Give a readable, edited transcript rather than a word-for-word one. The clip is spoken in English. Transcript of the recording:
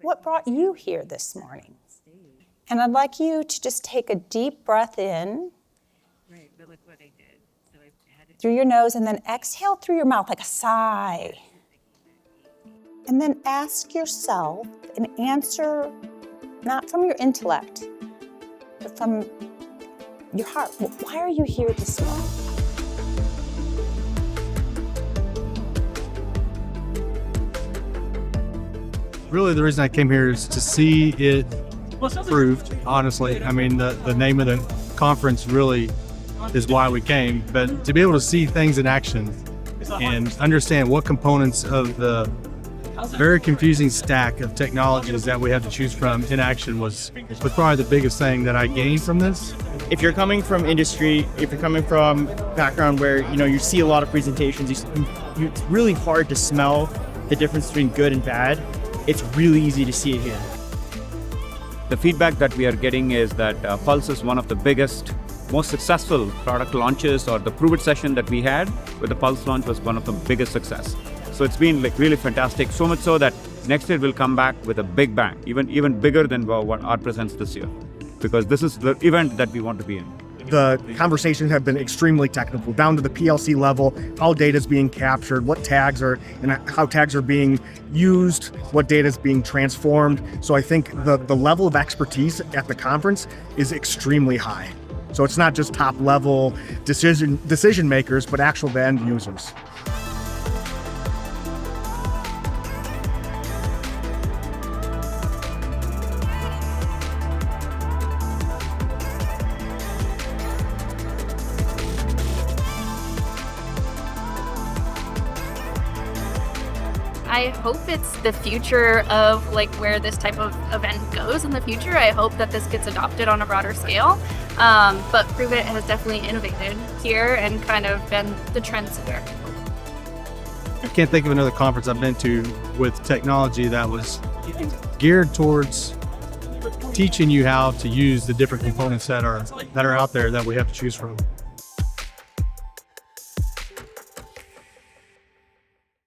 what brought you here this morning? And I'd like you to just take a deep breath in through your nose and then exhale through your mouth like a sigh. And then ask yourself an answer, not from your intellect, but from your heart. Why are you here this morning? Really, the reason I came here is to see it proved, honestly. I mean, the name of the conference really is why we came, but to be able to see things in action and understand what components of the very confusing stack of technologies that we have to choose from in action was probably the biggest thing that I gained from this. If you're coming from industry, if you're coming from background where you see a lot of presentations, it's really hard to smell the difference between good and bad. It's really easy to see it here. The feedback that we are getting is that Pulse is one of the biggest, most successful product launches, or the ProveIt session that we had with the Pulse launch was one of the biggest success. So it's been really fantastic, so much so that next year we'll come back with a big bang, even bigger than what our presents this year, because this is the event that we want to be in. The conversations have been extremely technical, down to the PLC level, how data is being captured, what tags are, and how tags are being used, what data is being transformed. So I think the level of expertise at the conference is extremely high. So it's not just top level decision makers, but actual end users. I hope it's the future of where this type of event goes in the future. I hope that this gets adopted on a broader scale. But ProveIt has definitely innovated here and kind of been the trendsetter. I can't think of another conference I've been to with technology that was geared towards teaching you how to use the different components that are out there that we have to choose from.